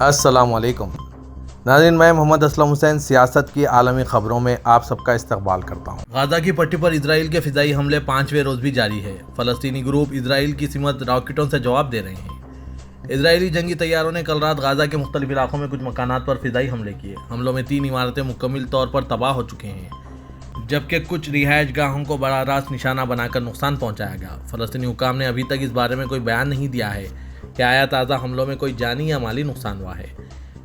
السلام علیکم ناظرین، میں محمد اسلم حسین سیاست کی عالمی خبروں میں آپ سب کا استقبال کرتا ہوں۔ غزہ کی پٹی پر اسرائیل کے فضائی حملے 5ویں روز بھی جاری ہے۔ فلسطینی گروپ اسرائیل کی سمت راکٹوں سے جواب دے رہے ہیں۔ اسرائیلی جنگی طیاروں نے کل رات غزہ کے مختلف علاقوں میں کچھ مکانات پر فضائی حملے کیے۔ حملوں میں 3 عمارتیں مکمل طور پر تباہ ہو چکے ہیں، جبکہ کچھ رہائش گاہوں کو براہ راست نشانہ بنا کر نقصان پہنچایا گیا۔ فلسطینی حکام نے ابھی تک اس بارے میں کوئی بیان نہیں دیا ہے کہ آیا تازہ حملوں میں کوئی جانی یا مالی نقصان ہوا ہے۔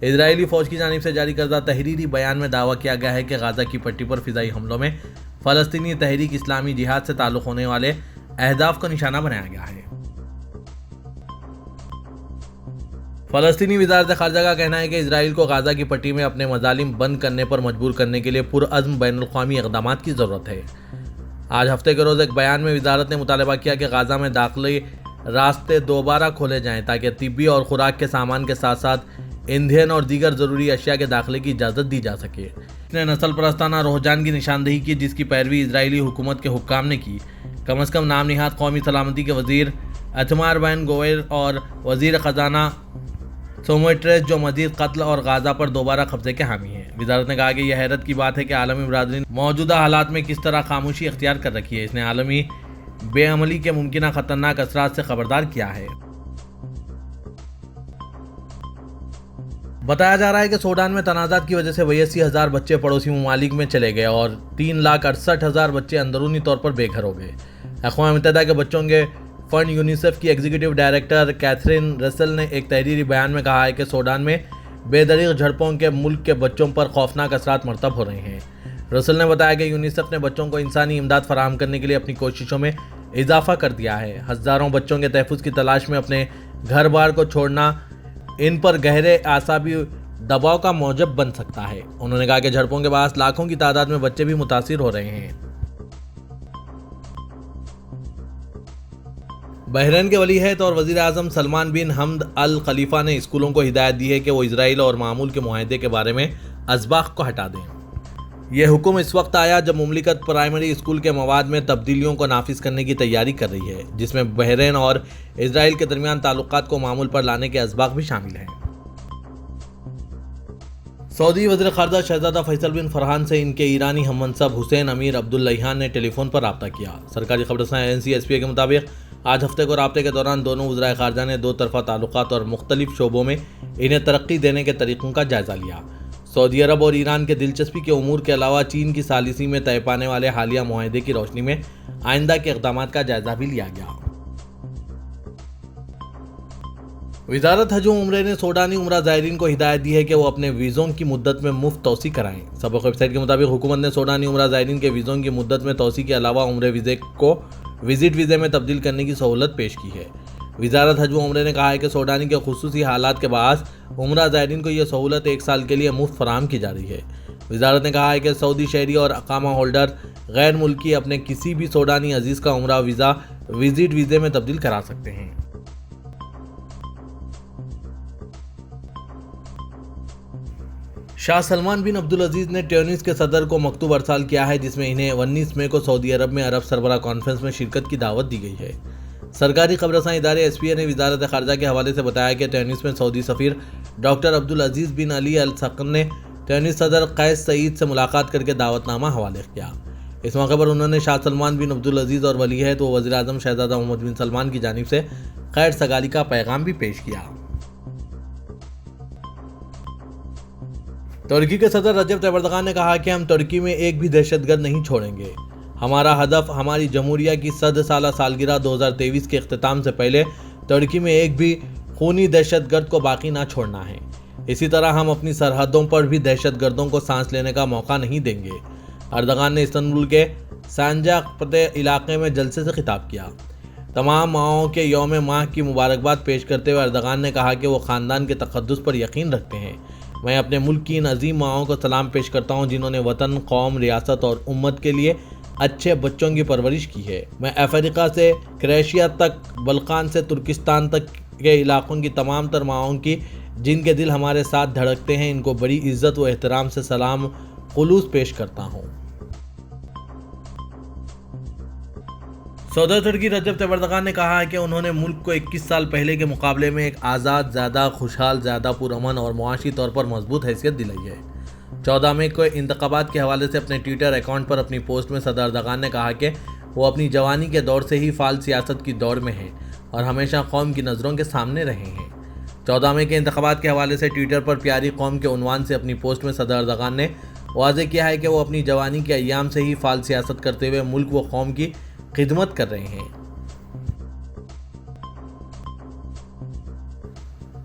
اسرائیلی فوج کی جانب سے جاری کردہ تحریری بیان میں دعویٰ کیا گیا ہے کہ غزہ کی پٹی پر فضائی حملوں میں فلسطینی تحریک اسلامی جہاد سے تعلق ہونے والے اہداف کو نشانہ بنایا گیا ہے۔ فلسطینی وزارت خارجہ کا کہنا ہے کہ اسرائیل کو غزہ کی پٹی میں اپنے مظالم بند کرنے پر مجبور کرنے کے لیے پرعزم بین الاقوامی اقدامات کی ضرورت ہے۔ آج ہفتے کے روز ایک بیان میں وزارت نے مطالبہ کیا کہ غزہ میں داخلی راستے دوبارہ کھولے جائیں تاکہ طبی اور خوراک کے سامان کے ساتھ ساتھ ایندھن اور دیگر ضروری اشیاء کے داخلے کی اجازت دی جا سکے۔ اس نے نسل پرستانہ رجحان کی نشاندہی کی، جس کی پیروی اسرائیلی حکومت کے حکام نے کی۔ کم از کم نام نہاد قومی سلامتی کے وزیر ایتمار بین گویر اور وزیر خزانہ سموٹریچ جو مزید قتل اور غزہ پر دوبارہ قبضے کے حامی ہیں۔ وزارت نے کہا کہ یہ حیرت کی بات ہے کہ عالمی برادری نے موجودہ حالات میں کس طرح خاموشی اختیار کر رکھی ہے۔ اس نے عالمی بے عملی کے ممکنہ خطرناک اثرات سے خبردار کیا ہے۔ بتایا جا رہا ہے کہ سوڈان میں تنازعات کی وجہ سے 82,000 بچے پڑوسی ممالک میں چلے گئے اور 3,68,000 بچے اندرونی طور پر بے گھر ہو گئے۔ اقوام متحدہ کے بچوں کے فنڈ یونیسیف کی ایگزیکٹو ڈائریکٹر کیتھرین رسل نے ایک تحریری بیان میں کہا ہے کہ سوڈان میں بے دریغ جھڑپوں کے ملک کے بچوں پر خوفناک اثرات مرتب ہو رہے ہیں۔ رسل نے بتایا کہ یونیسیف نے بچوں کو انسانی امداد فراہم کرنے کے لیے اپنی کوششوں میں اضافہ کر دیا ہے۔ ہزاروں بچوں کے تحفظ کی تلاش میں اپنے گھر بار کو چھوڑنا ان پر گہرے اعصابی دباؤ کا موجب بن سکتا ہے۔ انہوں نے کہا کہ جھڑپوں کے باعث لاکھوں کی تعداد میں بچے بھی متاثر ہو رہے ہیں۔ بحرین کے ولی عہد اور وزیر اعظم سلمان بن حمد الخلیفہ نے اسکولوں کو ہدایت دی ہے کہ وہ اسرائیل اور معمول کے معاہدے کے بارے میں اسباق کو ہٹا دیں۔ یہ حکم اس وقت آیا جب مملکت پرائمری اسکول کے مواد میں تبدیلیوں کو نافذ کرنے کی تیاری کر رہی ہے، جس میں بحرین اور اسرائیل کے درمیان تعلقات کو معمول پر لانے کے اسباق بھی شامل ہیں۔ سعودی وزیر خارجہ شہزادہ فیصل بن فرحان سے ان کے ایرانی ہم منصب حسین امیر عبداللہیان نے ٹیلی فون پر رابطہ کیا۔ سرکاری خبر رساں ایجنسی ایس پی اے کے مطابق آج ہفتے کو رابطے کے دوران دونوں وزرائے خارجہ نے 2 طرفہ تعلقات اور مختلف شعبوں میں انہیں ترقی دینے کے طریقوں کا جائزہ لیا۔ سعودی عرب اور ایران کے دلچسپی کے امور کے علاوہ چین کی ثالثی میں طے پانے والے حالیہ معاہدے کی روشنی میں آئندہ کے اقدامات کا جائزہ بھی لیا گیا۔ وزارت حج و عمرہ نے سوڈانی عمرہ زائرین کو ہدایت دی ہے کہ وہ اپنے ویزوں کی مدت میں مفت توسیع کرائیں۔ سابق ویب سائٹ کے مطابق حکومت نے سوڈانی عمرہ زائرین کے ویزوں کی مدت میں توسیع کے علاوہ عمرہ ویزے کو وزٹ ویزے میں تبدیل کرنے کی سہولت پیش کی ہے۔ وزارت حج و عمرہ نے کہا ہے کہ سوڈانی کے خصوصی حالات کے باعث عمرہ زائرین کو یہ سہولت 1 سال کے لیے مفت فراہم کی جا رہی ہے۔ وزارت نے کہا ہے کہ سعودی شہری اور اقامہ ہولڈر غیر ملکی اپنے کسی بھی سوڈانی عزیز کا عمرہ ویزا وزٹ ویزے میں تبدیل کرا سکتے ہیں۔ شاہ سلمان بن عبدالعزیز نے ٹیونس کے صدر کو مکتوب ارسال کیا ہے، جس میں انہیں 19 مئی کو سعودی عرب میں عرب سربراہ کانفرنس میں شرکت کی دعوت دی گئی ہے۔ سرکاری خبر رساں ادارے ایس پی اے نے وزارت خارجہ کے حوالے سے بتایا کہ ٹیونس میں سعودی سفیر ڈاکٹر عبدالعزیز بن علی السقن نے ٹیونس صدر قیس سعید سے ملاقات کر کے دعوت نامہ حوالے کیا۔ اس موقع پر انہوں نے شاہ سلمان بن عبدالعزیز اور ولی عہد و وزیر اعظم شہزادہ محمد بن سلمان کی جانب سے خیر سگالی کا پیغام بھی پیش کیا۔ ترکی کے صدر رجب طیب اردوغان نے کہا کہ ہم ترکی میں ایک بھی دہشت گرد نہیں چھوڑیں گے۔ ہمارا ہدف ہماری جمہوریہ کی 100 سالہ سالگرہ 2023 کے اختتام سے پہلے ترکی میں ایک بھی خونی دہشت گرد کو باقی نہ چھوڑنا ہے۔ اسی طرح ہم اپنی سرحدوں پر بھی دہشت گردوں کو سانس لینے کا موقع نہیں دیں گے۔ اردوغان نے استنبول کے سانجاقپتے علاقے میں جلسے سے خطاب کیا۔ تمام ماؤں کے یوم ماہ کی مبارکباد پیش کرتے ہوئے اردوغان نے کہا کہ وہ خاندان کے تقدس پر یقین رکھتے ہیں۔ میں اپنے ملک کی ان عظیم ماؤں کو سلام پیش کرتا ہوں جنہوں نے وطن، قوم، ریاست اور امت کے لیے اچھے بچوں کی پرورش کی ہے۔ میں افریقہ سے کروشیا تک، بلقان سے ترکستان تک کے علاقوں کی تمام تر ماؤں کی جن کے دل ہمارے ساتھ دھڑکتے ہیں، ان کو بڑی عزت و احترام سے سلام خلوص پیش کرتا ہوں۔ صدر ترکی رجب طیب اردغان نے کہا ہے کہ انہوں نے ملک کو 21 سال پہلے کے مقابلے میں ایک آزاد، زیادہ خوشحال، زیادہ پرامن اور معاشی طور پر مضبوط حیثیت دلائی ہے۔ 14 مئی کو انتخابات کے حوالے سے اپنے ٹویٹر اکاؤنٹ پر اپنی پوسٹ میں صدر اردغان نے کہا کہ وہ اپنی جوانی کے دور سے ہی فعال سیاست کی دوڑ میں ہیں اور ہمیشہ قوم کی نظروں کے سامنے رہے ہیں۔ 14 مئی کے انتخابات کے حوالے سے ٹویٹر پر پیاری قوم کے عنوان سے اپنی پوسٹ میں صدر اردغان نے واضح کیا ہے کہ وہ اپنی جوانی کے ایام سے ہی فعال سیاست کرتے ہوئے ملک و قوم کی خدمت کر رہے ہیں۔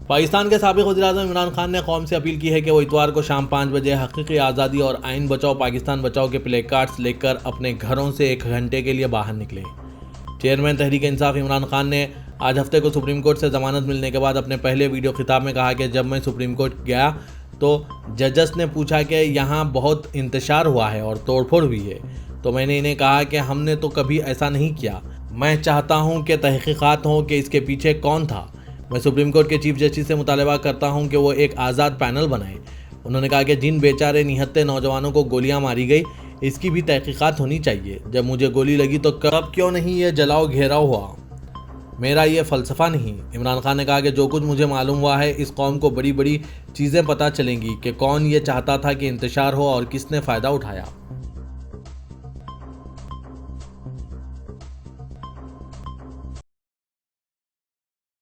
پاکستان کے سابق وزیر اعظم عمران خان نے قوم سے اپیل کی ہے کہ وہ اتوار کو شام 5 بجے حقیقی آزادی اور آئین بچاؤ پاکستان بچاؤ کے پلے کارڈز لے کر اپنے گھروں سے 1 گھنٹے کے لیے باہر نکلیں۔ چیئرمین تحریک انصاف عمران خان نے آج ہفتے کو سپریم کورٹ سے ضمانت ملنے کے بعد اپنے پہلے ویڈیو خطاب میں کہا کہ جب میں سپریم کورٹ گیا تو ججز نے پوچھا کہ یہاں بہت انتشار ہوا ہے اور توڑ پھوڑ ہوئی ہے، تو میں نے انہیں کہا کہ ہم نے تو کبھی ایسا نہیں کیا۔ میں چاہتا ہوں کہ تحقیقات ہوں کہ اس کے پیچھے کون تھا۔ میں سپریم کورٹ کے چیف جسٹس سے مطالبہ کرتا ہوں کہ وہ ایک آزاد پینل بنائیں۔ انہوں نے کہا کہ جن بیچارے نہتے نوجوانوں کو گولیاں ماری گئی اس کی بھی تحقیقات ہونی چاہیے۔ جب مجھے گولی لگی تو کب کیوں نہیں یہ جلاؤ گھیراؤ ہوا؟ میرا یہ فلسفہ نہیں۔ عمران خان نے کہا کہ جو کچھ مجھے معلوم ہوا ہے اس قوم کو بڑی بڑی چیزیں پتہ چلیں گی کہ کون یہ چاہتا تھا کہ انتشار ہو اور کس نے فائدہ اٹھایا۔